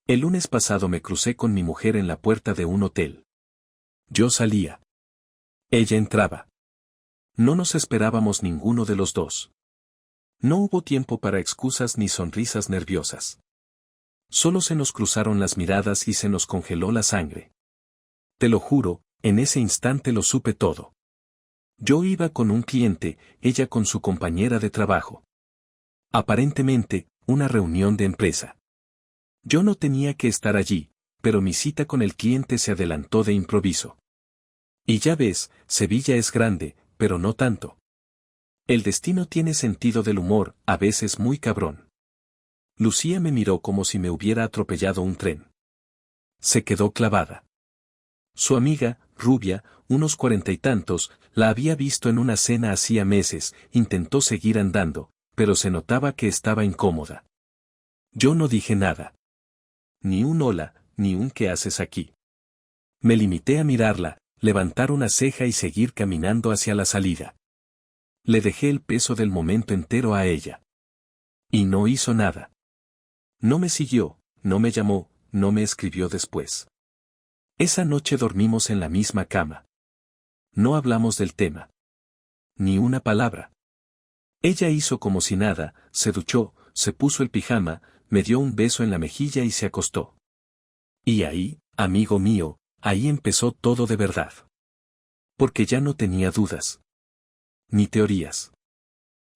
El lunes pasado me crucé con mi mujer en la puerta de un hotel. Yo salía. Ella entraba. No nos esperábamos ninguno de los dos. No hubo tiempo para excusas ni sonrisas nerviosas. Solo se nos cruzaron las miradas y se nos congeló la sangre. Te lo juro, en ese instante lo supe todo. Yo iba con un cliente, ella con su compañera de trabajo. Aparentemente, una reunión de empresa. Yo no tenía que estar allí, pero mi cita con el cliente se adelantó de improviso. Y ya ves, Sevilla es grande, pero no tanto. El destino tiene sentido del humor, a veces muy cabrón. Lucía me miró como si me hubiera atropellado un tren. Se quedó clavada. Su amiga, rubia, unos 40 y tantos, la había visto en una cena hacía meses, intentó seguir andando, pero se notaba que estaba incómoda. Yo no dije nada. Ni un hola, ni un ¿qué haces aquí? Me limité a mirarla, levantar una ceja y seguir caminando hacia la salida. Le dejé el peso del momento entero a ella. Y no hizo nada. No me siguió, no me llamó, no me escribió después. Esa noche dormimos en la misma cama. No hablamos del tema. Ni una palabra. Ella hizo como si nada, se duchó, se puso el pijama, me dio un beso en la mejilla y se acostó. Y ahí, amigo mío, ahí empezó todo de verdad. Porque ya no tenía dudas. Ni teorías.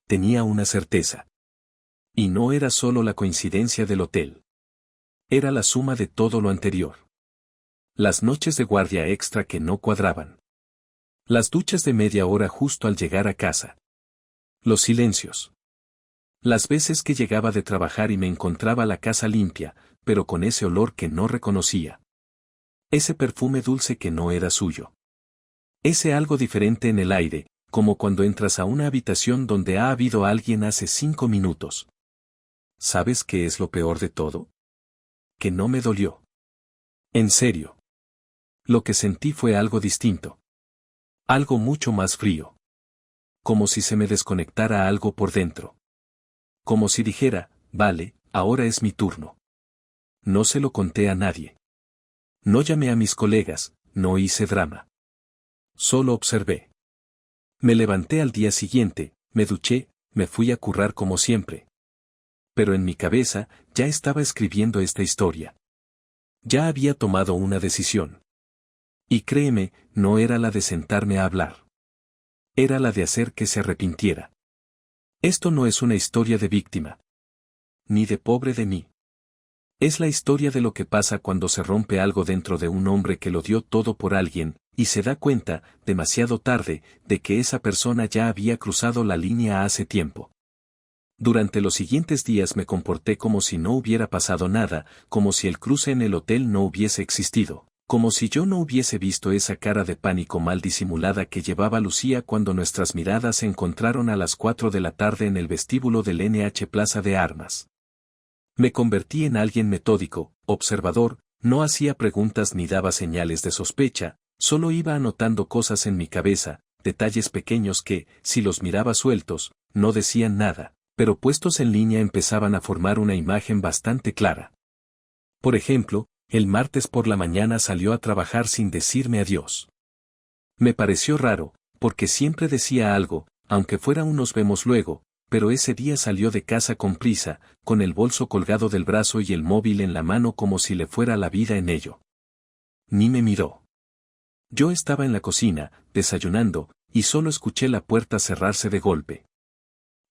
Tenía una certeza. Y no era solo la coincidencia del hotel. Era la suma de todo lo anterior. Las noches de guardia extra que no cuadraban. Las duchas de media hora justo al llegar a casa. Los silencios. Las veces que llegaba de trabajar y me encontraba la casa limpia, pero con ese olor que no reconocía. Ese perfume dulce que no era suyo. Ese algo diferente en el aire, como cuando entras a una habitación donde ha habido alguien hace 5 minutos. ¿Sabes qué es lo peor de todo? Que no me dolió. En serio. Lo que sentí fue algo distinto. Algo mucho más frío. Como si se me desconectara algo por dentro. Como si dijera, vale, ahora es mi turno. No se lo conté a nadie. No llamé a mis colegas, no hice drama. Solo observé. Me levanté al día siguiente, me duché, me fui a currar como siempre. Pero en mi cabeza, ya estaba escribiendo esta historia. Ya había tomado una decisión. Y créeme, no era la de sentarme a hablar. Era la de hacer que se arrepintiera. Esto no es una historia de víctima. Ni de pobre de mí. Es la historia de lo que pasa cuando se rompe algo dentro de un hombre que lo dio todo por alguien, y se da cuenta, demasiado tarde, de que esa persona ya había cruzado la línea hace tiempo. Durante los siguientes días me comporté como si no hubiera pasado nada, como si el cruce en el hotel no hubiese existido. Como si yo no hubiese visto esa cara de pánico mal disimulada que llevaba Lucía cuando nuestras miradas se encontraron a las 4 de la tarde en el vestíbulo del NH Plaza de Armas. Me convertí en alguien metódico, observador, no hacía preguntas ni daba señales de sospecha, solo iba anotando cosas en mi cabeza, detalles pequeños que, si los miraba sueltos, no decían nada, pero puestos en línea empezaban a formar una imagen bastante clara. Por ejemplo, el martes por la mañana salió a trabajar sin decirme adiós. Me pareció raro, porque siempre decía algo, aunque fuera un nos vemos luego, pero ese día salió de casa con prisa, con el bolso colgado del brazo y el móvil en la mano como si le fuera la vida en ello. Ni me miró. Yo estaba en la cocina, desayunando, y solo escuché la puerta cerrarse de golpe.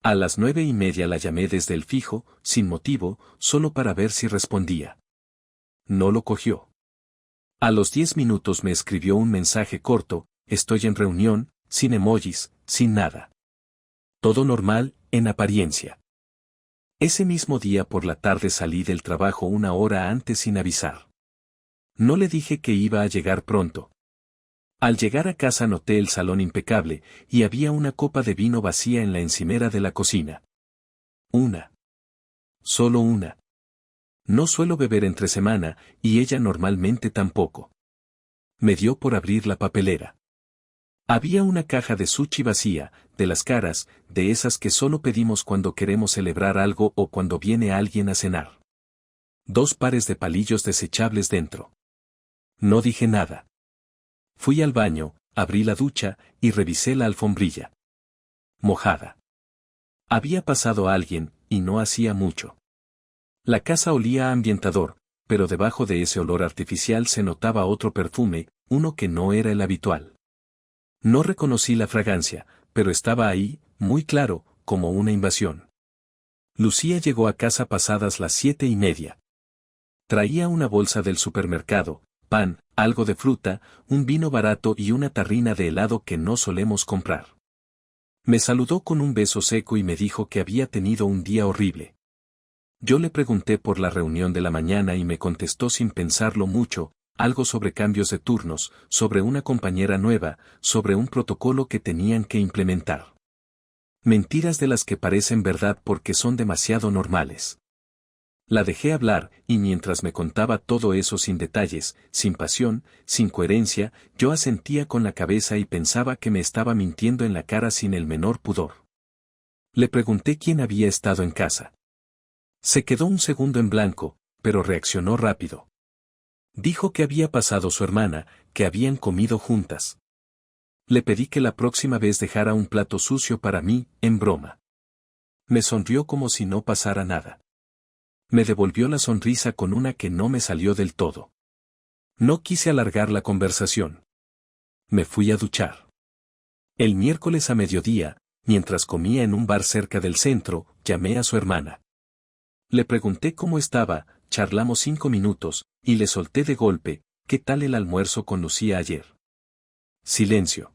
A las 9:30 la llamé desde el fijo, sin motivo, solo para ver si respondía. No lo cogió. A los 10 minutos me escribió un mensaje corto, estoy en reunión, sin emojis, sin nada. Todo normal, en apariencia. Ese mismo día por la tarde salí del trabajo 1 hora antes sin avisar. No le dije que iba a llegar pronto. Al llegar a casa noté el salón impecable, y había una copa de vino vacía en la encimera de la cocina. Una. Solo una. No suelo beber entre semana, y ella normalmente tampoco. Me dio por abrir la papelera. Había una caja de sushi vacía, de las caras, de esas que solo pedimos cuando queremos celebrar algo o cuando viene alguien a cenar. 2 pares de palillos desechables dentro. No dije nada. Fui al baño, abrí la ducha y revisé la alfombrilla. Mojada. Había pasado alguien, y no hacía mucho. La casa olía a ambientador, pero debajo de ese olor artificial se notaba otro perfume, uno que no era el habitual. No reconocí la fragancia, pero estaba ahí, muy claro, como una invasión. Lucía llegó a casa pasadas las 7:30. Traía una bolsa del supermercado, pan, algo de fruta, un vino barato y una tarrina de helado que no solemos comprar. Me saludó con un beso seco y me dijo que había tenido un día horrible. Yo le pregunté por la reunión de la mañana y me contestó sin pensarlo mucho, algo sobre cambios de turnos, sobre una compañera nueva, sobre un protocolo que tenían que implementar. Mentiras de las que parecen verdad porque son demasiado normales. La dejé hablar, y mientras me contaba todo eso sin detalles, sin pasión, sin coherencia, yo asentía con la cabeza y pensaba que me estaba mintiendo en la cara sin el menor pudor. Le pregunté quién había estado en casa. Se quedó un segundo en blanco, pero reaccionó rápido. Dijo que había pasado su hermana, que habían comido juntas. Le pedí que la próxima vez dejara un plato sucio para mí, en broma. Me sonrió como si no pasara nada. Me devolvió la sonrisa con una que no me salió del todo. No quise alargar la conversación. Me fui a duchar. El miércoles a mediodía, mientras comía en un bar cerca del centro, llamé a su hermana. Le pregunté cómo estaba, charlamos 5 minutos, y le solté de golpe, ¿qué tal el almuerzo con Lucía ayer? Silencio.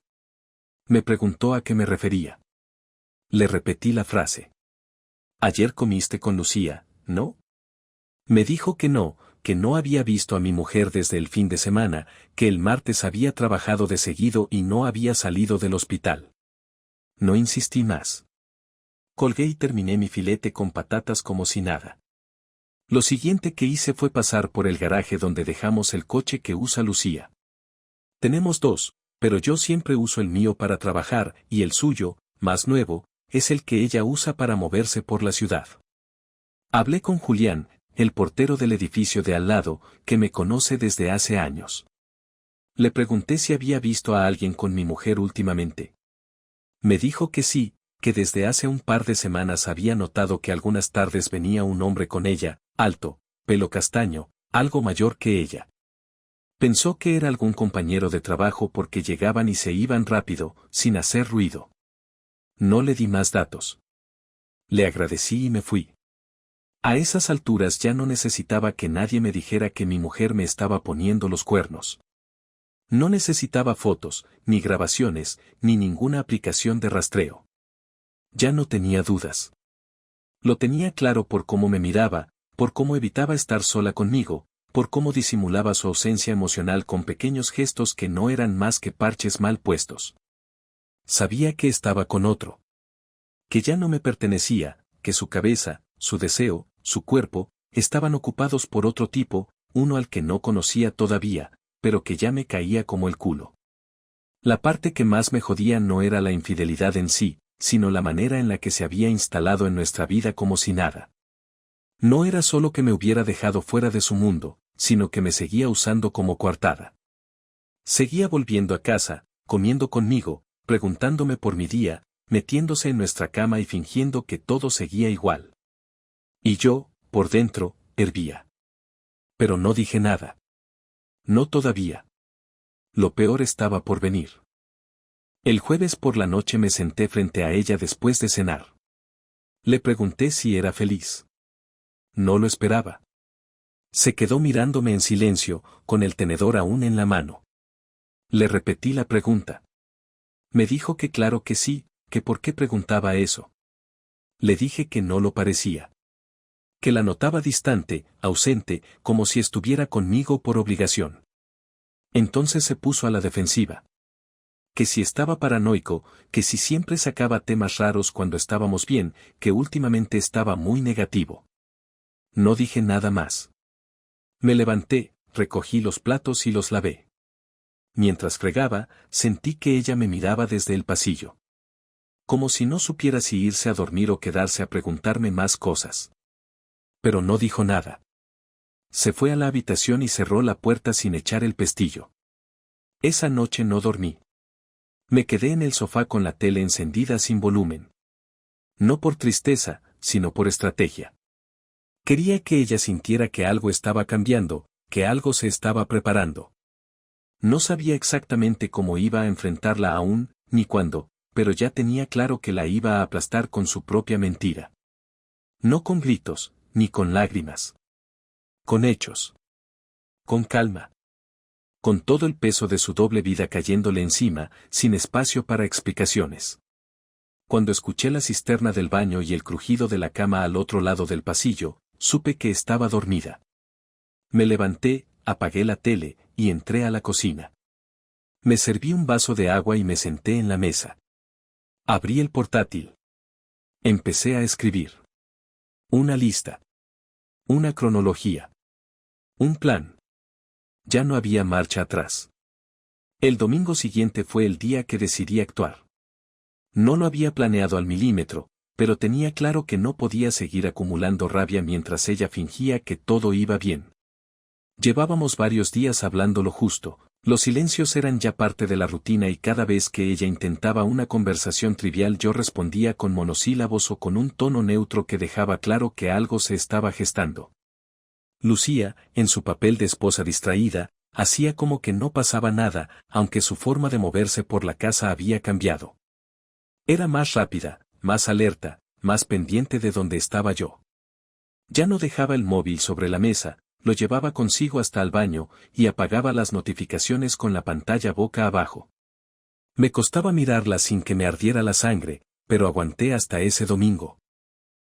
Me preguntó a qué me refería. Le repetí la frase. Ayer comiste con Lucía, ¿no? Me dijo que no había visto a mi mujer desde el fin de semana, que el martes había trabajado de seguido y no había salido del hospital. No insistí más. Colgué y terminé mi filete con patatas como si nada. Lo siguiente que hice fue pasar por el garaje donde dejamos el coche que usa Lucía. Tenemos 2, pero yo siempre uso el mío para trabajar y el suyo, más nuevo, es el que ella usa para moverse por la ciudad. Hablé con Julián, el portero del edificio de al lado, que me conoce desde hace años. Le pregunté si había visto a alguien con mi mujer últimamente. Me dijo que sí, que desde hace un par de semanas había notado que algunas tardes venía un hombre con ella, alto, pelo castaño, algo mayor que ella. Pensó que era algún compañero de trabajo porque llegaban y se iban rápido, sin hacer ruido. No le di más datos. Le agradecí y me fui. A esas alturas ya no necesitaba que nadie me dijera que mi mujer me estaba poniendo los cuernos. No necesitaba fotos, ni grabaciones, ni ninguna aplicación de rastreo. Ya no tenía dudas. Lo tenía claro por cómo me miraba, por cómo evitaba estar sola conmigo, por cómo disimulaba su ausencia emocional con pequeños gestos que no eran más que parches mal puestos. Sabía que estaba con otro. Que ya no me pertenecía, que su cabeza, su deseo, su cuerpo, estaban ocupados por otro tipo, uno al que no conocía todavía, pero que ya me caía como el culo. La parte que más me jodía no era la infidelidad en sí, sino la manera en la que se había instalado en nuestra vida como si nada. No era solo que me hubiera dejado fuera de su mundo, sino que me seguía usando como coartada. Seguía volviendo a casa, comiendo conmigo, preguntándome por mi día, metiéndose en nuestra cama y fingiendo que todo seguía igual. Y yo, por dentro, hervía. Pero no dije nada. No todavía. Lo peor estaba por venir. El jueves por la noche me senté frente a ella después de cenar. Le pregunté si era feliz. No lo esperaba. Se quedó mirándome en silencio, con el tenedor aún en la mano. Le repetí la pregunta. Me dijo que claro que sí, que por qué preguntaba eso. Le dije que no lo parecía. Que la notaba distante, ausente, como si estuviera conmigo por obligación. Entonces se puso a la defensiva. Que si estaba paranoico, que si siempre sacaba temas raros cuando estábamos bien, que últimamente estaba muy negativo. No dije nada más. Me levanté, recogí los platos y los lavé. Mientras fregaba, sentí que ella me miraba desde el pasillo. Como si no supiera si irse a dormir o quedarse a preguntarme más cosas. Pero no dijo nada. Se fue a la habitación y cerró la puerta sin echar el pestillo. Esa noche no dormí. Me quedé en el sofá con la tele encendida sin volumen. No por tristeza, sino por estrategia. Quería que ella sintiera que algo estaba cambiando, que algo se estaba preparando. No sabía exactamente cómo iba a enfrentarla aún, ni cuándo, pero ya tenía claro que la iba a aplastar con su propia mentira. No con gritos, ni con lágrimas. Con hechos. Con calma. Con todo el peso de su doble vida cayéndole encima, sin espacio para explicaciones. Cuando escuché la cisterna del baño y el crujido de la cama al otro lado del pasillo, supe que estaba dormida. Me levanté, apagué la tele, y entré a la cocina. Me serví un vaso de agua y me senté en la mesa. Abrí el portátil. Empecé a escribir. Una lista. Una cronología. Un plan. Ya no había marcha atrás. El domingo siguiente fue el día que decidí actuar. No lo había planeado al milímetro, pero tenía claro que no podía seguir acumulando rabia mientras ella fingía que todo iba bien. Llevábamos varios días hablando lo justo, los silencios eran ya parte de la rutina y cada vez que ella intentaba una conversación trivial yo respondía con monosílabos o con un tono neutro que dejaba claro que algo se estaba gestando. Lucía, en su papel de esposa distraída, hacía como que no pasaba nada, aunque su forma de moverse por la casa había cambiado. Era más rápida, más alerta, más pendiente de donde estaba yo. Ya no dejaba el móvil sobre la mesa, lo llevaba consigo hasta el baño, y apagaba las notificaciones con la pantalla boca abajo. Me costaba mirarla sin que me ardiera la sangre, pero aguanté hasta ese domingo.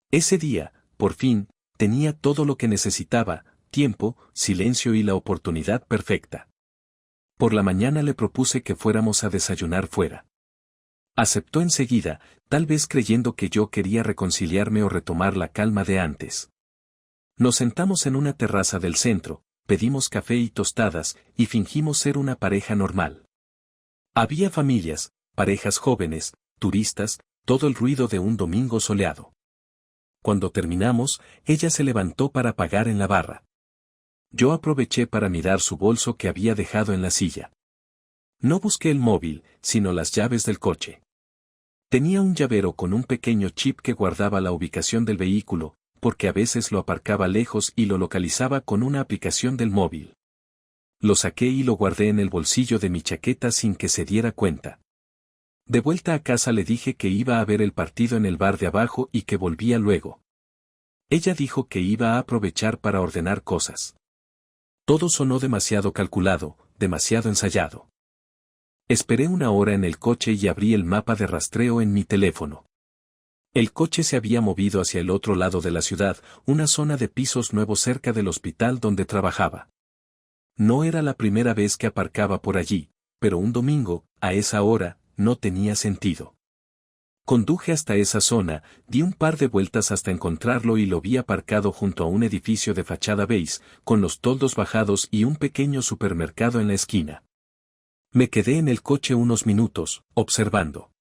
Ese día, por fin, tenía todo lo que necesitaba, tiempo, silencio y la oportunidad perfecta. Por la mañana le propuse que fuéramos a desayunar fuera. Aceptó enseguida, tal vez creyendo que yo quería reconciliarme o retomar la calma de antes. Nos sentamos en una terraza del centro, pedimos café y tostadas, y fingimos ser una pareja normal. Había familias, parejas jóvenes, turistas, todo el ruido de un domingo soleado. Cuando terminamos, ella se levantó para pagar en la barra. Yo aproveché para mirar su bolso que había dejado en la silla. No busqué el móvil, sino las llaves del coche. Tenía un llavero con un pequeño chip que guardaba la ubicación del vehículo, porque a veces lo aparcaba lejos y lo localizaba con una aplicación del móvil. Lo saqué y lo guardé en el bolsillo de mi chaqueta sin que se diera cuenta. De vuelta a casa le dije que iba a ver el partido en el bar de abajo y que volvía luego. Ella dijo que iba a aprovechar para ordenar cosas. Todo sonó demasiado calculado, demasiado ensayado. Esperé una hora en el coche y abrí el mapa de rastreo en mi teléfono. El coche se había movido hacia el otro lado de la ciudad, una zona de pisos nuevos cerca del hospital donde trabajaba. No era la primera vez que aparcaba por allí, pero un domingo, a esa hora, no tenía sentido. Conduje hasta esa zona, di un par de vueltas hasta encontrarlo y lo vi aparcado junto a un edificio de fachada beige, con los toldos bajados y un pequeño supermercado en la esquina. Me quedé en el coche unos minutos, observando.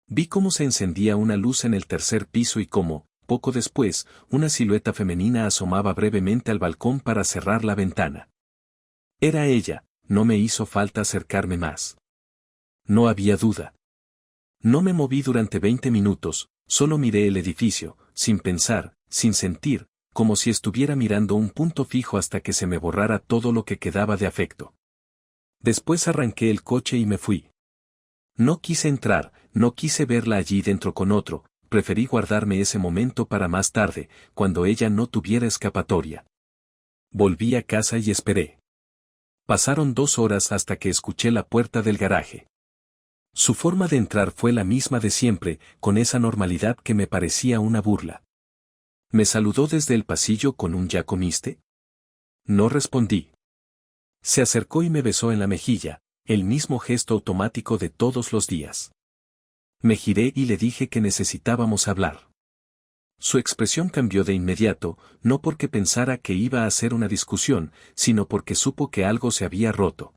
Vi cómo se encendía una luz en el tercer piso y cómo, poco después, una silueta femenina asomaba brevemente al balcón para cerrar la ventana. Era ella, no me hizo falta acercarme más. No había duda. No me moví durante 20 minutos, solo miré el edificio, sin pensar, sin sentir, como si estuviera mirando un punto fijo hasta que se me borrara todo lo que quedaba de afecto. Después arranqué el coche y me fui. No quise entrar, no quise verla allí dentro con otro, preferí guardarme ese momento para más tarde, cuando ella no tuviera escapatoria. Volví a casa y esperé. Pasaron 2 horas hasta que escuché la puerta del garaje. Su forma de entrar fue la misma de siempre, con esa normalidad que me parecía una burla. Me saludó desde el pasillo con un ¿ya comiste? No respondí. Se acercó y me besó en la mejilla, el mismo gesto automático de todos los días. Me giré y le dije que necesitábamos hablar. Su expresión cambió de inmediato, no porque pensara que iba a ser una discusión, sino porque supo que algo se había roto.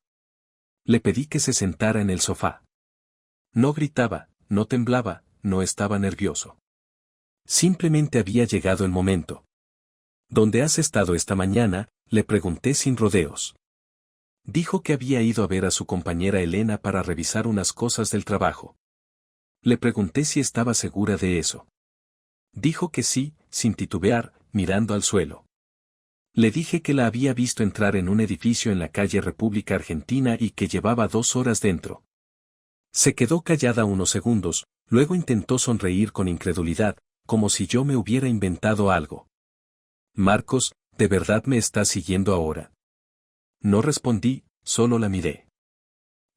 Le pedí que se sentara en el sofá. No gritaba, no temblaba, no estaba nervioso. Simplemente había llegado el momento. ¿Dónde has estado esta mañana?, Le pregunté sin rodeos. Dijo que había ido a ver a su compañera Elena para revisar unas cosas del trabajo. Le pregunté si estaba segura de eso. Dijo que sí, sin titubear, mirando al suelo. Le dije que la había visto entrar en un edificio en la calle República Argentina y que llevaba 2 horas dentro. Se quedó callada unos segundos, luego intentó sonreír con incredulidad, como si yo me hubiera inventado algo. Marcos, ¿de verdad me estás siguiendo ahora? No respondí, solo la miré.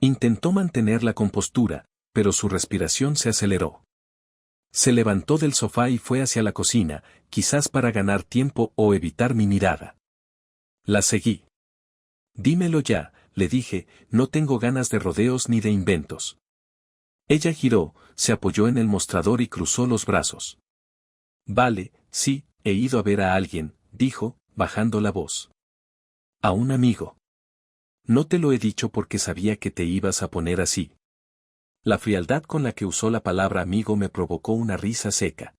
Intentó mantener la compostura, pero su respiración se aceleró. Se levantó del sofá y fue hacia la cocina, quizás para ganar tiempo o evitar mi mirada. La seguí. Dímelo ya, le dije, no tengo ganas de rodeos ni de inventos. Ella giró, se apoyó en el mostrador y cruzó los brazos. Vale, sí, he ido a ver a alguien, dijo, bajando la voz. A un amigo. No te lo he dicho porque sabía que te ibas a poner así. La frialdad con la que usó la palabra amigo me provocó una risa seca.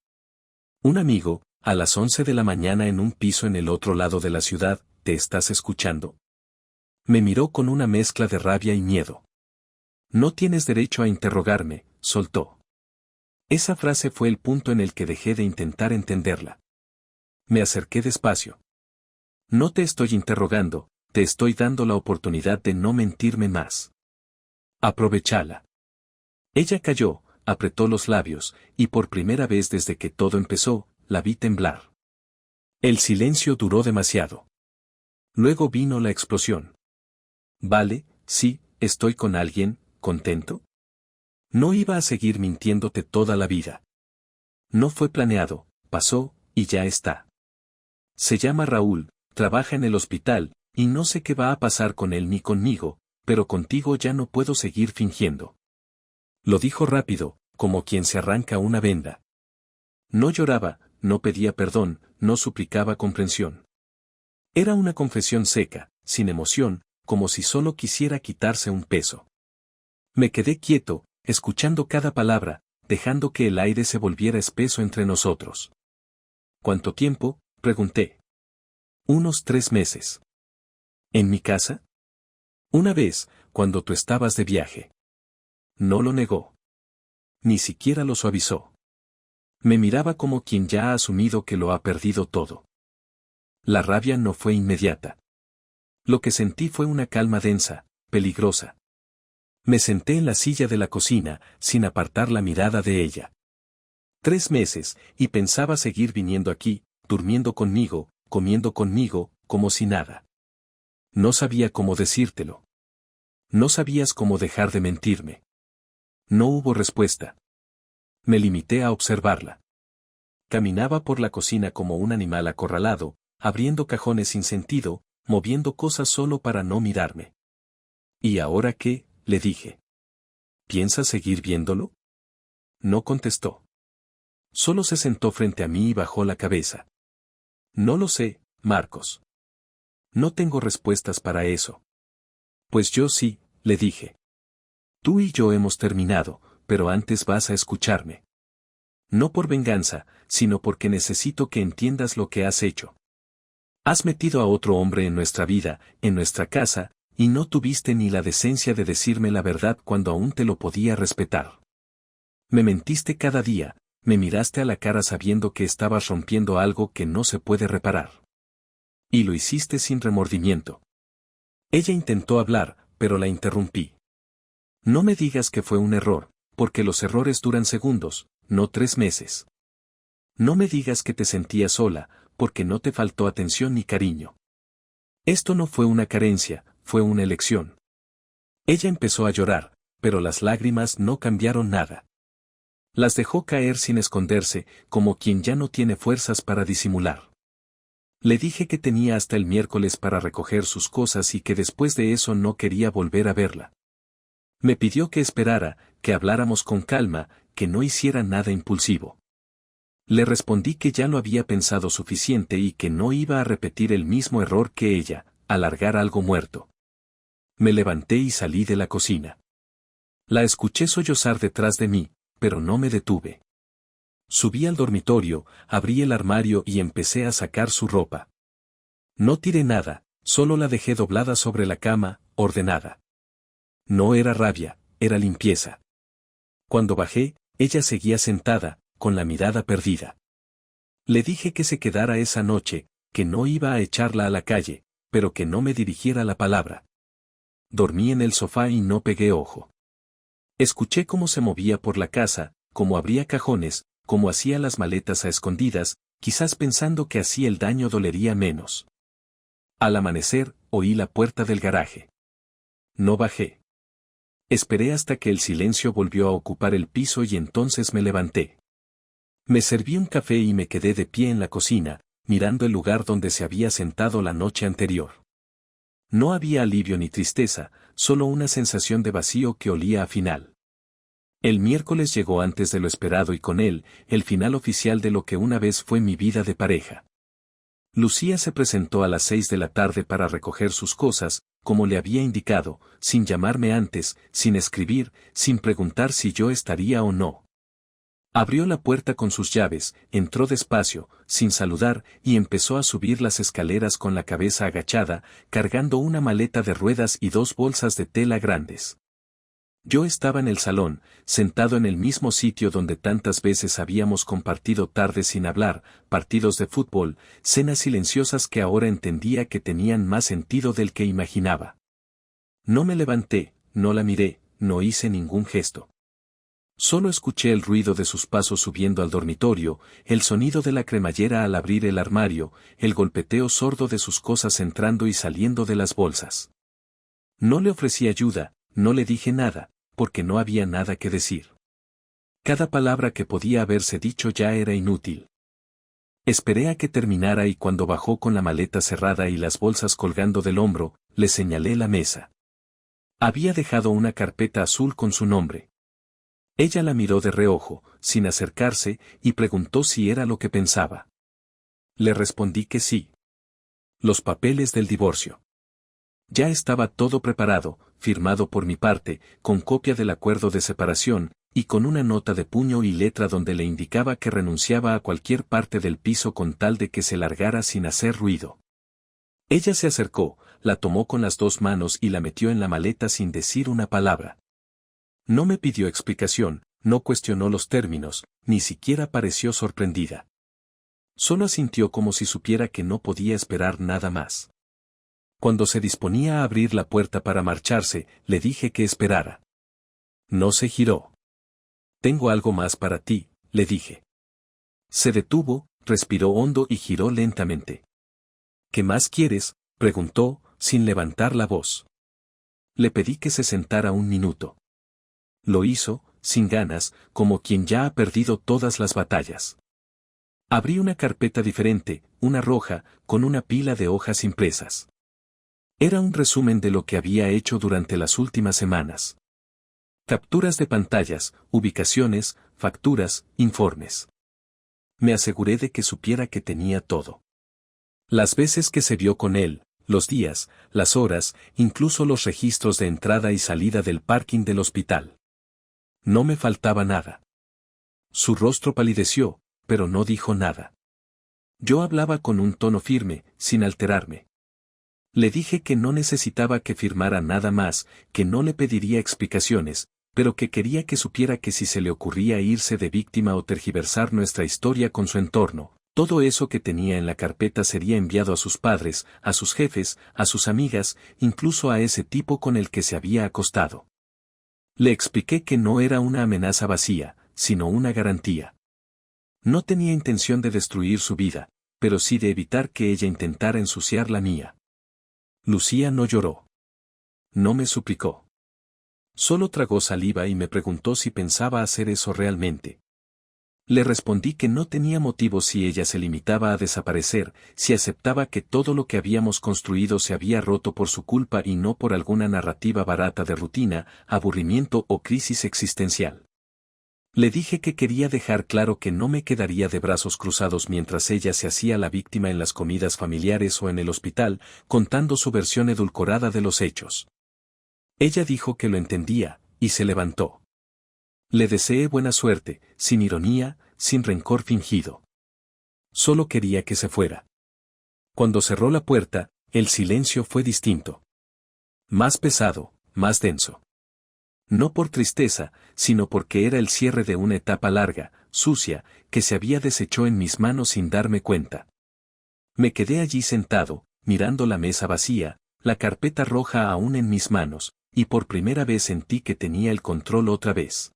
Un amigo, a las 11 de la mañana en un piso en el otro lado de la ciudad, ¿te estás escuchando? Me miró con una mezcla de rabia y miedo. No tienes derecho a interrogarme, soltó. Esa frase fue el punto en el que dejé de intentar entenderla. Me acerqué despacio. No te estoy interrogando, te estoy dando la oportunidad de no mentirme más. Aprovechala. Ella calló, apretó los labios, y por primera vez desde que todo empezó, la vi temblar. El silencio duró demasiado. Luego vino la explosión. Vale, sí, estoy con alguien, ¿contento? No iba a seguir mintiéndote toda la vida. No fue planeado, pasó, y ya está. Se llama Raúl, trabaja en el hospital, y no sé qué va a pasar con él ni conmigo, pero contigo ya no puedo seguir fingiendo. Lo dijo rápido, como quien se arranca una venda. No lloraba, no pedía perdón, no suplicaba comprensión. Era una confesión seca, sin emoción, como si solo quisiera quitarse un peso. Me quedé quieto, escuchando cada palabra, dejando que el aire se volviera espeso entre nosotros. ¿Cuánto tiempo?, pregunté. Unos 3 meses. ¿En mi casa? Una vez, cuando tú estabas de viaje. No lo negó. Ni siquiera lo suavizó. Me miraba como quien ya ha asumido que lo ha perdido todo. La rabia no fue inmediata. Lo que sentí fue una calma densa, peligrosa. Me senté en la silla de la cocina, sin apartar la mirada de ella. 3 meses, y pensaba seguir viniendo aquí, durmiendo conmigo, comiendo conmigo, como si nada. No sabía cómo decírtelo. No sabías cómo dejar de mentirme. No hubo respuesta. Me limité a observarla. Caminaba por la cocina como un animal acorralado, abriendo cajones sin sentido, moviendo cosas solo para no mirarme. ¿Y ahora qué?, le dije. ¿Piensas seguir viéndolo? No contestó. Solo se sentó frente a mí y bajó la cabeza. No lo sé, Marcos. No tengo respuestas para eso. Pues yo sí, le dije. Tú y yo hemos terminado, pero antes vas a escucharme. No por venganza, sino porque necesito que entiendas lo que has hecho. Has metido a otro hombre en nuestra vida, en nuestra casa, y no tuviste ni la decencia de decirme la verdad cuando aún te lo podía respetar. Me mentiste cada día, me miraste a la cara sabiendo que estabas rompiendo algo que no se puede reparar. Y lo hiciste sin remordimiento. Ella intentó hablar, pero la interrumpí. No me digas que fue un error, porque los errores duran segundos, no 3 meses. No me digas que te sentías sola, porque no te faltó atención ni cariño. Esto no fue una carencia, fue una elección. Ella empezó a llorar, pero las lágrimas no cambiaron nada. Las dejó caer sin esconderse, como quien ya no tiene fuerzas para disimular. Le dije que tenía hasta el miércoles para recoger sus cosas y que después de eso no quería volver a verla. Me pidió que esperara, que habláramos con calma, que no hiciera nada impulsivo. Le respondí que ya lo había pensado suficiente y que no iba a repetir el mismo error que ella, alargar algo muerto. Me levanté y salí de la cocina. La escuché sollozar detrás de mí, pero no me detuve. Subí al dormitorio, abrí el armario y empecé a sacar su ropa. No tiré nada, solo la dejé doblada sobre la cama, ordenada. No era rabia, era limpieza. Cuando bajé, ella seguía sentada, con la mirada perdida. Le dije que se quedara esa noche, que no iba a echarla a la calle, pero que no me dirigiera la palabra. Dormí en el sofá y no pegué ojo. Escuché cómo se movía por la casa, cómo abría cajones, cómo hacía las maletas a escondidas, quizás pensando que así el daño dolería menos. Al amanecer, oí la puerta del garaje. No bajé. Esperé hasta que el silencio volvió a ocupar el piso y entonces me levanté. Me serví un café y me quedé de pie en la cocina, mirando el lugar donde se había sentado la noche anterior. No había alivio ni tristeza, solo una sensación de vacío que olía a final. El miércoles llegó antes de lo esperado y con él, el final oficial de lo que una vez fue mi vida de pareja. Lucía se presentó a las 6 de la tarde para recoger sus cosas, como le había indicado, sin llamarme antes, sin escribir, sin preguntar si yo estaría o no. Abrió la puerta con sus llaves, entró despacio, sin saludar, y empezó a subir las escaleras con la cabeza agachada, cargando una maleta de ruedas y 2 bolsas de tela grandes. Yo estaba en el salón, sentado en el mismo sitio donde tantas veces habíamos compartido tardes sin hablar, partidos de fútbol, cenas silenciosas que ahora entendía que tenían más sentido del que imaginaba. No me levanté, no la miré, no hice ningún gesto. Solo escuché el ruido de sus pasos subiendo al dormitorio, el sonido de la cremallera al abrir el armario, el golpeteo sordo de sus cosas entrando y saliendo de las bolsas. No le ofrecí ayuda, no le dije nada, porque no había nada que decir. Cada palabra que podía haberse dicho ya era inútil. Esperé a que terminara y cuando bajó con la maleta cerrada y las bolsas colgando del hombro, le señalé la mesa. Había dejado una carpeta azul con su nombre. Ella la miró de reojo, sin acercarse, y preguntó si era lo que pensaba. Le respondí que sí. Los papeles del divorcio. Ya estaba todo preparado, firmado por mi parte, con copia del acuerdo de separación, y con una nota de puño y letra donde le indicaba que renunciaba a cualquier parte del piso con tal de que se largara sin hacer ruido. Ella se acercó, la tomó con las 2 manos y la metió en la maleta sin decir una palabra. No me pidió explicación, no cuestionó los términos, ni siquiera pareció sorprendida. Solo asintió como si supiera que no podía esperar nada más. Cuando se disponía a abrir la puerta para marcharse, le dije que esperara. No se giró. Tengo algo más para ti, le dije. Se detuvo, respiró hondo y giró lentamente. ¿Qué más quieres?, preguntó, sin levantar la voz. Le pedí que se sentara un minuto. Lo hizo, sin ganas, como quien ya ha perdido todas las batallas. Abrí una carpeta diferente, una roja, con una pila de hojas impresas. Era un resumen de lo que había hecho durante las últimas semanas. Capturas de pantallas, ubicaciones, facturas, informes. Me aseguré de que supiera que tenía todo. Las veces que se vio con él, los días, las horas, incluso los registros de entrada y salida del parking del hospital. No me faltaba nada. Su rostro palideció, pero no dijo nada. Yo hablaba con un tono firme, sin alterarme. Le dije que no necesitaba que firmara nada más, que no le pediría explicaciones, pero que quería que supiera que si se le ocurría irse de víctima o tergiversar nuestra historia con su entorno, todo eso que tenía en la carpeta sería enviado a sus padres, a sus jefes, a sus amigas, incluso a ese tipo con el que se había acostado. Le expliqué que no era una amenaza vacía, sino una garantía. No tenía intención de destruir su vida, pero sí de evitar que ella intentara ensuciar la mía. Lucía no lloró. No me suplicó. Solo tragó saliva y me preguntó si pensaba hacer eso realmente. Le respondí que no tenía motivo si ella se limitaba a desaparecer, si aceptaba que todo lo que habíamos construido se había roto por su culpa y no por alguna narrativa barata de rutina, aburrimiento o crisis existencial. Le dije que quería dejar claro que no me quedaría de brazos cruzados mientras ella se hacía la víctima en las comidas familiares o en el hospital, contando su versión edulcorada de los hechos. Ella dijo que lo entendía, y se levantó. Le deseé buena suerte, sin ironía, sin rencor fingido. Solo quería que se fuera. Cuando cerró la puerta, el silencio fue distinto. Más pesado, más denso. No por tristeza, sino porque era el cierre de una etapa larga, sucia, que se había deshecho en mis manos sin darme cuenta. Me quedé allí sentado, mirando la mesa vacía, la carpeta roja aún en mis manos, y por primera vez sentí que tenía el control otra vez.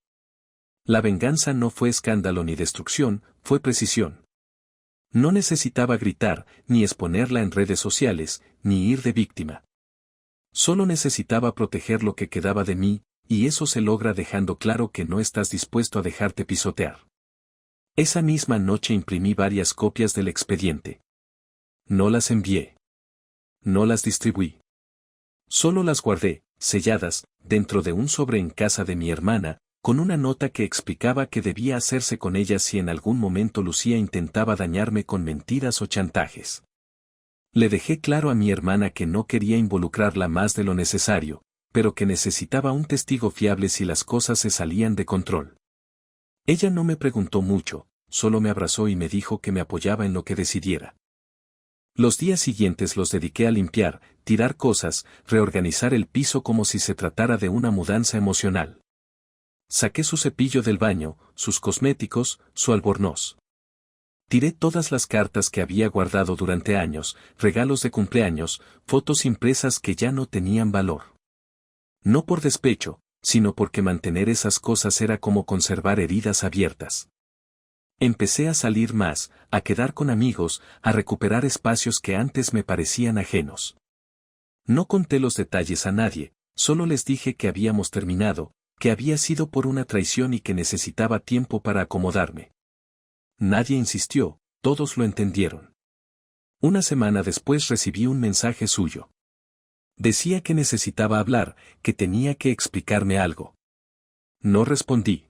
La venganza no fue escándalo ni destrucción, fue precisión. No necesitaba gritar, ni exponerla en redes sociales, ni ir de víctima. Solo necesitaba proteger lo que quedaba de mí, y eso se logra dejando claro que no estás dispuesto a dejarte pisotear. Esa misma noche imprimí varias copias del expediente. No las envié. No las distribuí. Solo las guardé, selladas, dentro de un sobre en casa de mi hermana, con una nota que explicaba qué debía hacerse con ellas si en algún momento Lucía intentaba dañarme con mentiras o chantajes. Le dejé claro a mi hermana que no quería involucrarla más de lo necesario, pero que necesitaba un testigo fiable si las cosas se salían de control. Ella no me preguntó mucho, solo me abrazó y me dijo que me apoyaba en lo que decidiera. Los días siguientes los dediqué a limpiar, tirar cosas, reorganizar el piso como si se tratara de una mudanza emocional. Saqué su cepillo del baño, sus cosméticos, su albornoz. Tiré todas las cartas que había guardado durante años, regalos de cumpleaños, fotos impresas que ya no tenían valor. No por despecho, sino porque mantener esas cosas era como conservar heridas abiertas. Empecé a salir más, a quedar con amigos, a recuperar espacios que antes me parecían ajenos. No conté los detalles a nadie, solo les dije que habíamos terminado, que había sido por una traición y que necesitaba tiempo para acomodarme. Nadie insistió, todos lo entendieron. Una semana después recibí un mensaje suyo. Decía que necesitaba hablar, que tenía que explicarme algo. No respondí.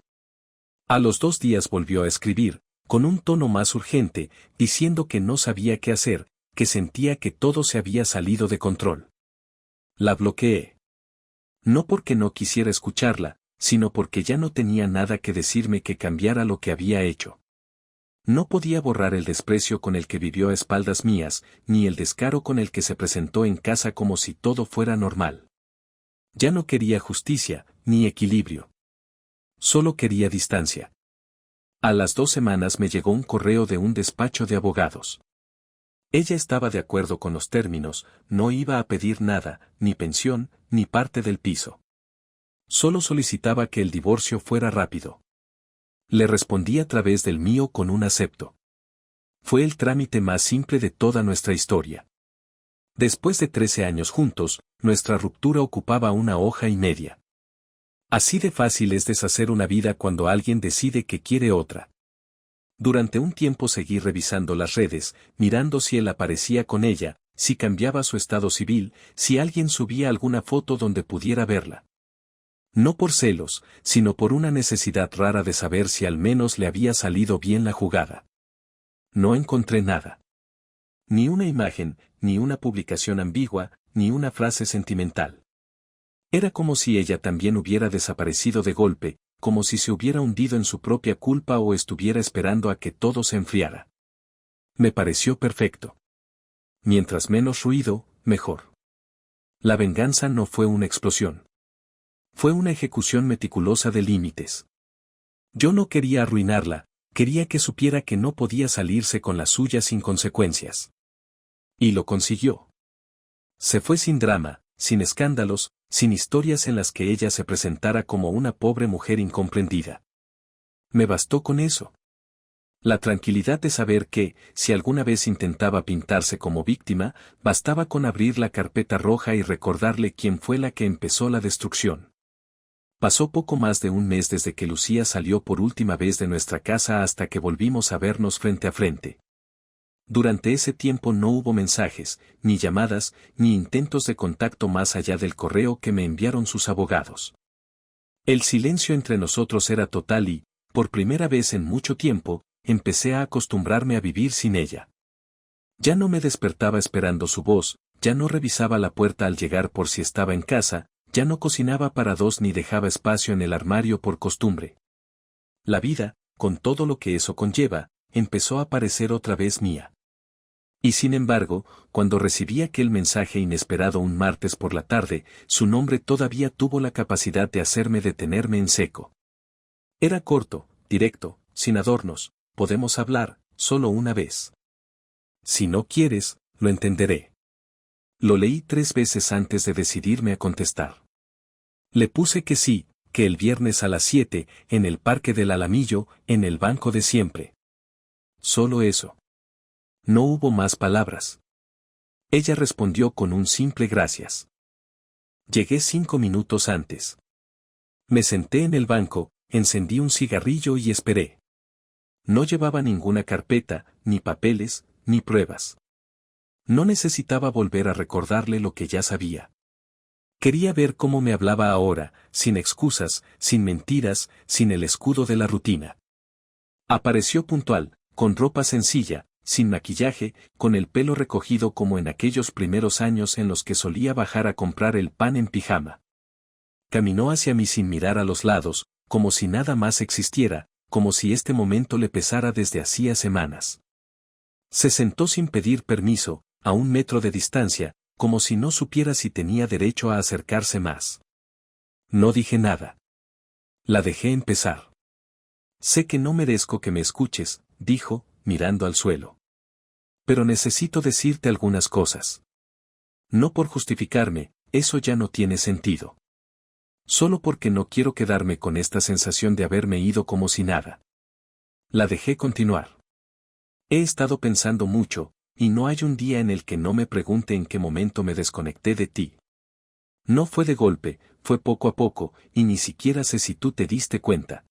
A los 2 días volvió a escribir, con un tono más urgente, diciendo que no sabía qué hacer, que sentía que todo se había salido de control. La bloqueé. No porque no quisiera escucharla, sino porque ya no tenía nada que decirme que cambiara lo que había hecho. No podía borrar el desprecio con el que vivió a espaldas mías, ni el descaro con el que se presentó en casa como si todo fuera normal. Ya no quería justicia, ni equilibrio. Solo quería distancia. A las 2 semanas me llegó un correo de un despacho de abogados. Ella estaba de acuerdo con los términos, no iba a pedir nada, ni pensión, ni parte del piso. Solo solicitaba que el divorcio fuera rápido. Le respondí a través del mío con un acepto. Fue el trámite más simple de toda nuestra historia. Después de 13 años juntos, nuestra ruptura ocupaba 1 hoja y media. Así de fácil es deshacer una vida cuando alguien decide que quiere otra. Durante un tiempo seguí revisando las redes, mirando si él aparecía con ella, si cambiaba su estado civil, si alguien subía alguna foto donde pudiera verla. No por celos, sino por una necesidad rara de saber si al menos le había salido bien la jugada. No encontré nada. Ni una imagen, ni una publicación ambigua, ni una frase sentimental. Era como si ella también hubiera desaparecido de golpe, como si se hubiera hundido en su propia culpa o estuviera esperando a que todo se enfriara. Me pareció perfecto. Mientras menos ruido, mejor. La venganza no fue una explosión. Fue una ejecución meticulosa de límites. Yo no quería arruinarla, quería que supiera que no podía salirse con la suya sin consecuencias. Y lo consiguió. Se fue sin drama, sin escándalos, sin historias en las que ella se presentara como una pobre mujer incomprendida. Me bastó con eso. La tranquilidad de saber que, si alguna vez intentaba pintarse como víctima, bastaba con abrir la carpeta roja y recordarle quién fue la que empezó la destrucción. Pasó poco más de un mes desde que Lucía salió por última vez de nuestra casa hasta que volvimos a vernos frente a frente. Durante ese tiempo no hubo mensajes, ni llamadas, ni intentos de contacto más allá del correo que me enviaron sus abogados. El silencio entre nosotros era total y, por primera vez en mucho tiempo, empecé a acostumbrarme a vivir sin ella. Ya no me despertaba esperando su voz, ya no revisaba la puerta al llegar por si estaba en casa, ya no cocinaba para 2 ni dejaba espacio en el armario por costumbre. La vida, con todo lo que eso conlleva, empezó a parecer otra vez mía. Y sin embargo, cuando recibí aquel mensaje inesperado un martes por la tarde, su nombre todavía tuvo la capacidad de hacerme detenerme en seco. Era corto, directo, sin adornos, podemos hablar, solo una vez. Si no quieres, lo entenderé. Lo leí 3 veces antes de decidirme a contestar. Le puse que sí, que el viernes a las 7, en el Parque del Alamillo, en el banco de siempre. Solo eso. No hubo más palabras. Ella respondió con un simple gracias. Llegué 5 minutos antes. Me senté en el banco, encendí un cigarrillo y esperé. No llevaba ninguna carpeta, ni papeles, ni pruebas. No necesitaba volver a recordarle lo que ya sabía. Quería ver cómo me hablaba ahora, sin excusas, sin mentiras, sin el escudo de la rutina. Apareció puntual, con ropa sencilla, sin maquillaje, con el pelo recogido como en aquellos primeros años en los que solía bajar a comprar el pan en pijama. Caminó hacia mí sin mirar a los lados, como si nada más existiera, como si este momento le pesara desde hacía semanas. Se sentó sin pedir permiso, a 1 metro de distancia, como si no supiera si tenía derecho a acercarse más. No dije nada. La dejé empezar. Sé que no merezco que me escuches, dijo, mirando al suelo. Pero necesito decirte algunas cosas. No por justificarme, eso ya no tiene sentido. Solo porque no quiero quedarme con esta sensación de haberme ido como si nada. La dejé continuar. He estado pensando mucho, y no hay un día en el que no me pregunte en qué momento me desconecté de ti. No fue de golpe, fue poco a poco, y ni siquiera sé si tú te diste cuenta.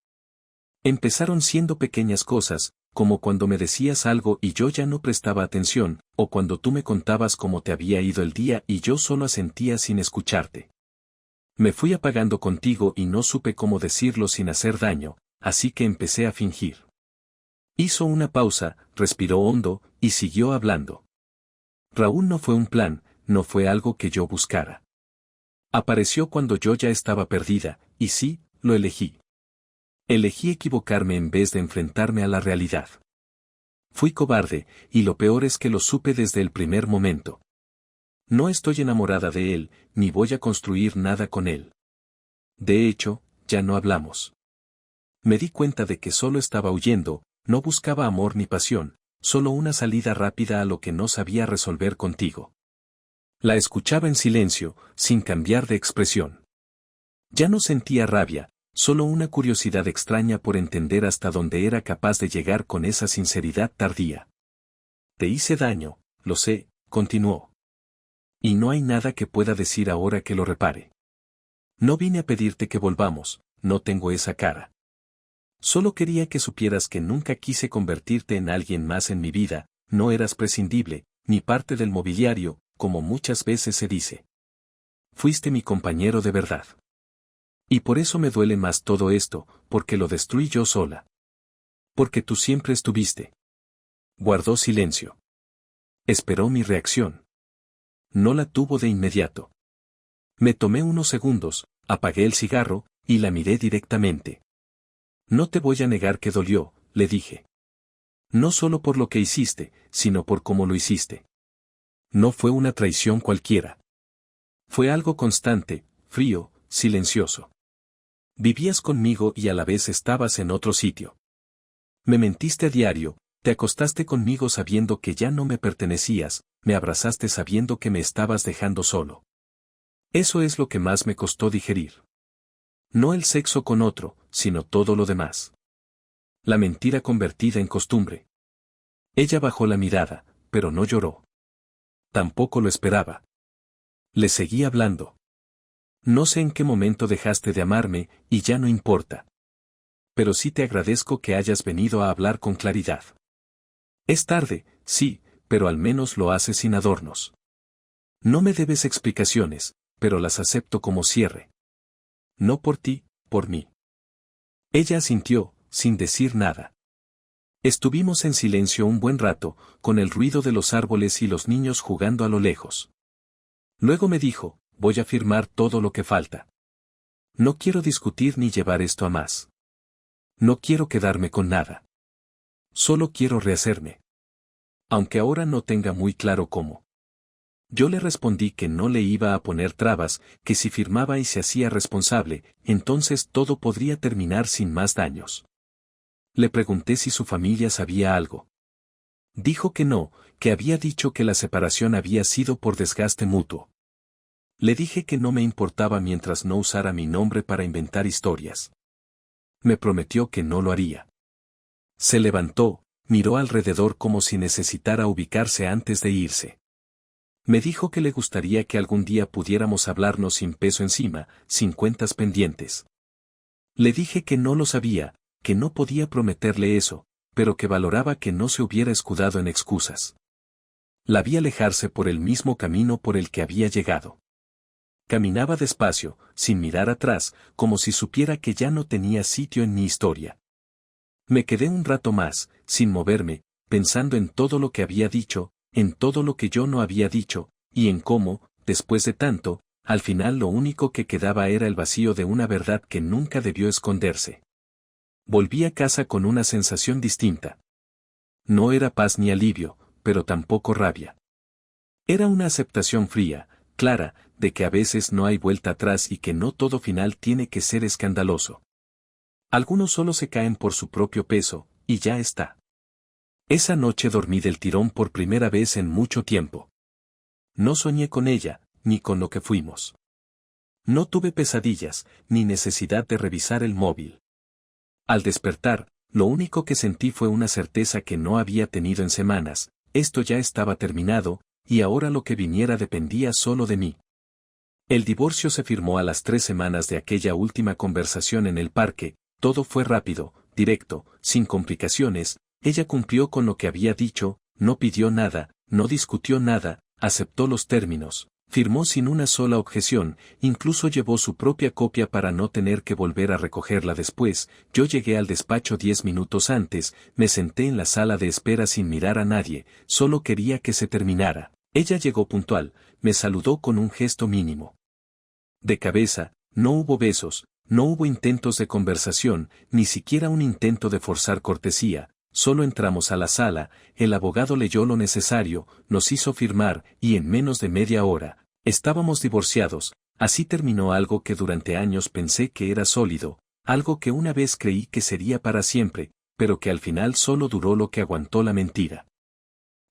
Empezaron siendo pequeñas cosas, como cuando me decías algo y yo ya no prestaba atención, o cuando tú me contabas cómo te había ido el día y yo solo asentía sin escucharte. Me fui apagando contigo y no supe cómo decirlo sin hacer daño, así que empecé a fingir. Hizo una pausa, respiró hondo, y siguió hablando. Raúl no fue un plan, no fue algo que yo buscara. Apareció cuando yo ya estaba perdida, y sí, lo elegí. Elegí equivocarme en vez de enfrentarme a la realidad. Fui cobarde, y lo peor es que lo supe desde el primer momento. No estoy enamorada de él, ni voy a construir nada con él. De hecho, ya no hablamos. Me di cuenta de que solo estaba huyendo, no buscaba amor ni pasión, solo una salida rápida a lo que no sabía resolver contigo. La escuchaba en silencio, sin cambiar de expresión. Ya no sentía rabia, solo una curiosidad extraña por entender hasta dónde era capaz de llegar con esa sinceridad tardía. Te hice daño, lo sé, continuó. Y no hay nada que pueda decir ahora que lo repare. No vine a pedirte que volvamos, no tengo esa cara. Solo quería que supieras que nunca quise convertirte en alguien más en mi vida, no eras prescindible, ni parte del mobiliario, como muchas veces se dice. Fuiste mi compañero de verdad. Y por eso me duele más todo esto, porque lo destruí yo sola. Porque tú siempre estuviste. Guardó silencio. Esperó mi reacción. No la tuvo de inmediato. Me tomé unos segundos, apagué el cigarro, y la miré directamente. No te voy a negar que dolió, le dije. No solo por lo que hiciste, sino por cómo lo hiciste. No fue una traición cualquiera. Fue algo constante, frío, silencioso. Vivías conmigo y a la vez estabas en otro sitio. Me mentiste a diario, te acostaste conmigo sabiendo que ya no me pertenecías, me abrazaste sabiendo que me estabas dejando solo. Eso es lo que más me costó digerir. No el sexo con otro, sino todo lo demás. La mentira convertida en costumbre. Ella bajó la mirada, pero no lloró. Tampoco lo esperaba. Le seguí hablando. No sé en qué momento dejaste de amarme, y ya no importa. Pero sí te agradezco que hayas venido a hablar con claridad. Es tarde, sí, pero al menos lo haces sin adornos. No me debes explicaciones, pero las acepto como cierre. No por ti, por mí. Ella asintió, sin decir nada. Estuvimos en silencio un buen rato, con el ruido de los árboles y los niños jugando a lo lejos. Luego me dijo, voy a firmar todo lo que falta. No quiero discutir ni llevar esto a más. No quiero quedarme con nada. Solo quiero rehacerme. aunque ahora no tenga muy claro cómo. Yo le respondí que no le iba a poner trabas, que si firmaba y se hacía responsable, entonces todo podría terminar sin más daños. Le pregunté si su familia sabía algo. Dijo que no, que había dicho que la separación había sido por desgaste mutuo. Le dije que no me importaba mientras no usara mi nombre para inventar historias. Me prometió que no lo haría. Se levantó, miró alrededor como si necesitara ubicarse antes de irse. Me dijo que le gustaría que algún día pudiéramos hablarnos sin peso encima, sin cuentas pendientes. Le dije que no lo sabía, que no podía prometerle eso, pero que valoraba que no se hubiera escudado en excusas. La vi alejarse por el mismo camino por el que había llegado. Caminaba despacio, sin mirar atrás, como si supiera que ya no tenía sitio en mi historia. Me quedé un rato más, sin moverme, pensando en todo lo que había dicho, en todo lo que yo no había dicho, y en cómo, después de tanto, al final lo único que quedaba era el vacío de una verdad que nunca debió esconderse. Volví a casa con una sensación distinta. No era paz ni alivio, pero tampoco rabia. Era una aceptación fría, clara, de que a veces no hay vuelta atrás y que no todo final tiene que ser escandaloso. Algunos solo se caen por su propio peso, y ya está. Esa noche dormí del tirón por primera vez en mucho tiempo. No soñé con ella, ni con lo que fuimos. No tuve pesadillas, ni necesidad de revisar el móvil. Al despertar, lo único que sentí fue una certeza que no había tenido en semanas: esto ya estaba terminado, y ahora lo que viniera dependía solo de mí. El divorcio se firmó a las 3 semanas de aquella última conversación en el parque. Todo fue rápido, directo, sin complicaciones. Ella cumplió con lo que había dicho, no pidió nada, no discutió nada, aceptó los términos, firmó sin una sola objeción, incluso llevó su propia copia para no tener que volver a recogerla después. Yo llegué al despacho 10 minutos antes, me senté en la sala de espera sin mirar a nadie, solo quería que se terminara. Ella llegó puntual, me saludó con un gesto mínimo. De cabeza, no hubo besos, no hubo intentos de conversación, ni siquiera un intento de forzar cortesía. Solo entramos a la sala, el abogado leyó lo necesario, nos hizo firmar, y en menos de media hora, estábamos divorciados. Así terminó algo que durante años pensé que era sólido, algo que una vez creí que sería para siempre, pero que al final solo duró lo que aguantó la mentira.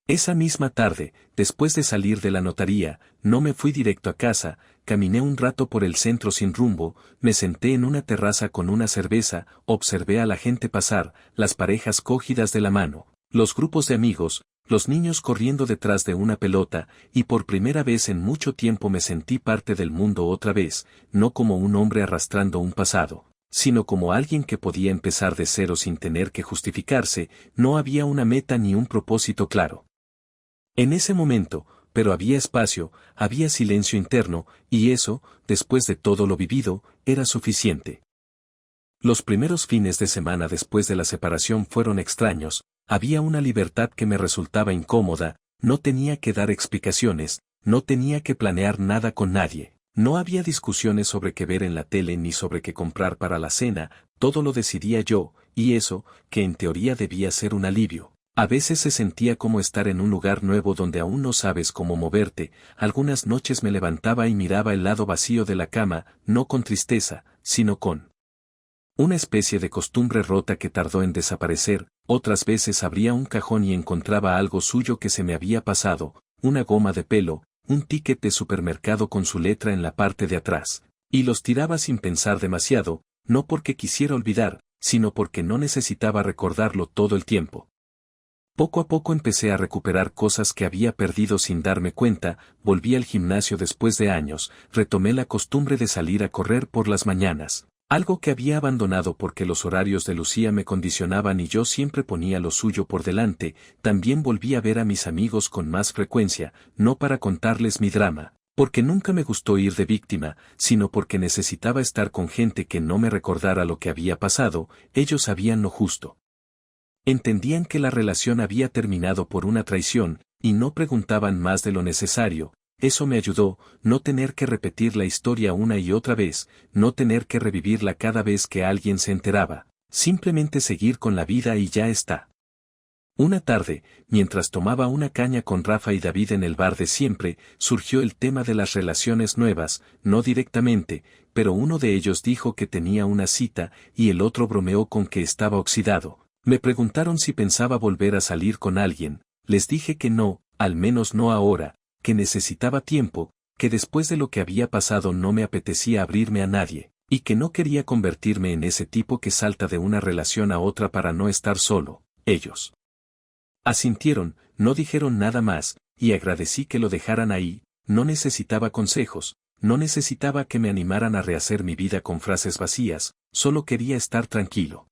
Esa misma tarde, después de salir de la notaría, no me fui directo a casa, caminé un rato por el centro sin rumbo, me senté en una terraza con una cerveza, observé a la gente pasar, las parejas cogidas de la mano, los grupos de amigos, los niños corriendo detrás de una pelota, y por primera vez en mucho tiempo me sentí parte del mundo otra vez, no como un hombre arrastrando un pasado, sino como alguien que podía empezar de cero sin tener que justificarse. No había una meta ni un propósito claro. En ese momento, pero había espacio, había silencio interno, y eso, después de todo lo vivido, era suficiente. Los primeros fines de semana después de la separación fueron extraños, había una libertad que me resultaba incómoda, no tenía que dar explicaciones, no tenía que planear nada con nadie, no había discusiones sobre qué ver en la tele ni sobre qué comprar para la cena, todo lo decidía yo, y eso, que en teoría debía ser un alivio. A veces se sentía como estar en un lugar nuevo donde aún no sabes cómo moverte. Algunas noches me levantaba y miraba el lado vacío de la cama, no con tristeza, sino con una especie de costumbre rota que tardó en desaparecer. Otras veces abría un cajón y encontraba algo suyo que se me había pasado, una goma de pelo, un ticket de supermercado con su letra en la parte de atrás, y los tiraba sin pensar demasiado, no porque quisiera olvidar, sino porque no necesitaba recordarlo todo el tiempo. Poco a poco empecé a recuperar cosas que había perdido sin darme cuenta. Volví al gimnasio después de años, retomé la costumbre de salir a correr por las mañanas, algo que había abandonado porque los horarios de Lucía me condicionaban y yo siempre ponía lo suyo por delante. También volví a ver a mis amigos con más frecuencia, no para contarles mi drama, porque nunca me gustó ir de víctima, sino porque necesitaba estar con gente que no me recordara lo que había pasado. Ellos sabían lo justo. Entendían que la relación había terminado por una traición, y no preguntaban más de lo necesario. Eso me ayudó, no tener que repetir la historia una y otra vez, no tener que revivirla cada vez que alguien se enteraba, simplemente seguir con la vida y ya está. Una tarde, mientras tomaba una caña con Rafa y David en el bar de siempre, surgió el tema de las relaciones nuevas, no directamente, pero uno de ellos dijo que tenía una cita y el otro bromeó con que estaba oxidado. Me preguntaron si pensaba volver a salir con alguien, les dije que no, al menos no ahora, que necesitaba tiempo, que después de lo que había pasado no me apetecía abrirme a nadie, y que no quería convertirme en ese tipo que salta de una relación a otra para no estar solo. Ellos asintieron, no dijeron nada más, y agradecí que lo dejaran ahí. No necesitaba consejos, no necesitaba que me animaran a rehacer mi vida con frases vacías, solo quería estar tranquilo.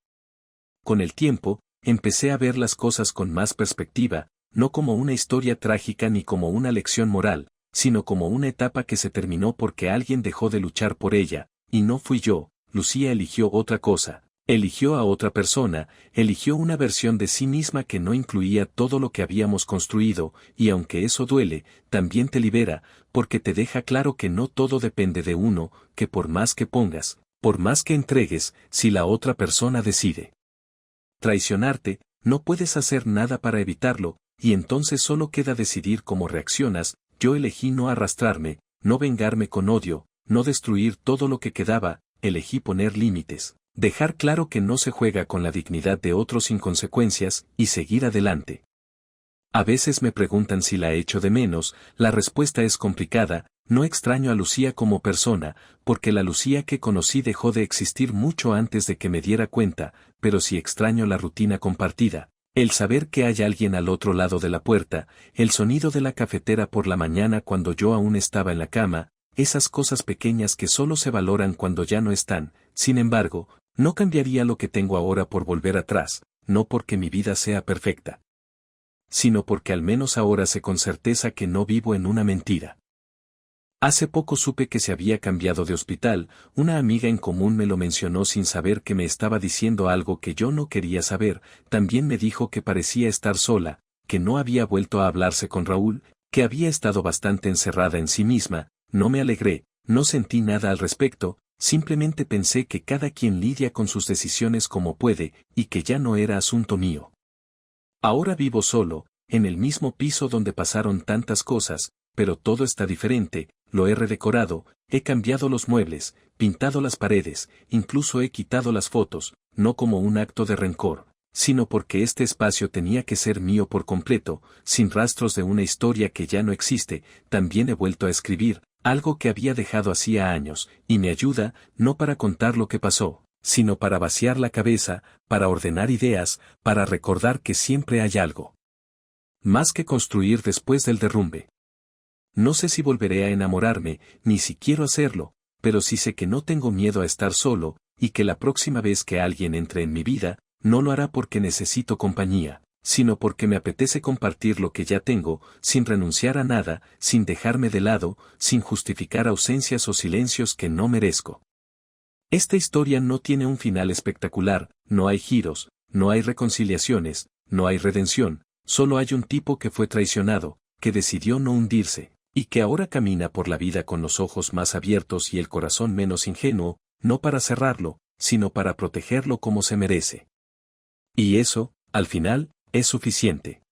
Con el tiempo, empecé a ver las cosas con más perspectiva, no como una historia trágica ni como una lección moral, sino como una etapa que se terminó porque alguien dejó de luchar por ella, y no fui yo. Lucía eligió otra cosa. Eligió a otra persona, eligió una versión de sí misma que no incluía todo lo que habíamos construido, y aunque eso duele, también te libera, porque te deja claro que no todo depende de uno, que por más que pongas, por más que entregues, si la otra persona decide traicionarte, no puedes hacer nada para evitarlo, y entonces solo queda decidir cómo reaccionas. Yo elegí no arrastrarme, no vengarme con odio, no destruir todo lo que quedaba, elegí poner límites. Dejar claro que no se juega con la dignidad de otros sin consecuencias, y seguir adelante. A veces me preguntan si la echo de menos, la respuesta es complicada. No extraño a Lucía como persona, porque la Lucía que conocí dejó de existir mucho antes de que me diera cuenta, pero sí extraño la rutina compartida, el saber que hay alguien al otro lado de la puerta, el sonido de la cafetera por la mañana cuando yo aún estaba en la cama, esas cosas pequeñas que solo se valoran cuando ya no están. Sin embargo, no cambiaría lo que tengo ahora por volver atrás, no porque mi vida sea perfecta, sino porque al menos ahora sé con certeza que no vivo en una mentira. Hace poco supe que se había cambiado de hospital. Una amiga en común me lo mencionó sin saber que me estaba diciendo algo que yo no quería saber. También me dijo que parecía estar sola, que no había vuelto a hablarse con Raúl, que había estado bastante encerrada en sí misma. No me alegré, no sentí nada al respecto. Simplemente pensé que cada quien lidia con sus decisiones como puede, y que ya no era asunto mío. Ahora vivo solo, en el mismo piso donde pasaron tantas cosas, pero todo está diferente. Lo he redecorado, he cambiado los muebles, pintado las paredes, incluso he quitado las fotos, no como un acto de rencor, sino porque este espacio tenía que ser mío por completo, sin rastros de una historia que ya no existe. También he vuelto a escribir, algo que había dejado hacía años, y me ayuda, no para contar lo que pasó, sino para vaciar la cabeza, para ordenar ideas, para recordar que siempre hay algo más que construir después del derrumbe. No sé si volveré a enamorarme, ni si quiero hacerlo, pero sí sé que no tengo miedo a estar solo, y que la próxima vez que alguien entre en mi vida, no lo hará porque necesito compañía, sino porque me apetece compartir lo que ya tengo, sin renunciar a nada, sin dejarme de lado, sin justificar ausencias o silencios que no merezco. Esta historia no tiene un final espectacular, no hay giros, no hay reconciliaciones, no hay redención, solo hay un tipo que fue traicionado, que decidió no hundirse, y que ahora camina por la vida con los ojos más abiertos y el corazón menos ingenuo, no para cerrarlo, sino para protegerlo como se merece. Y eso, al final, es suficiente.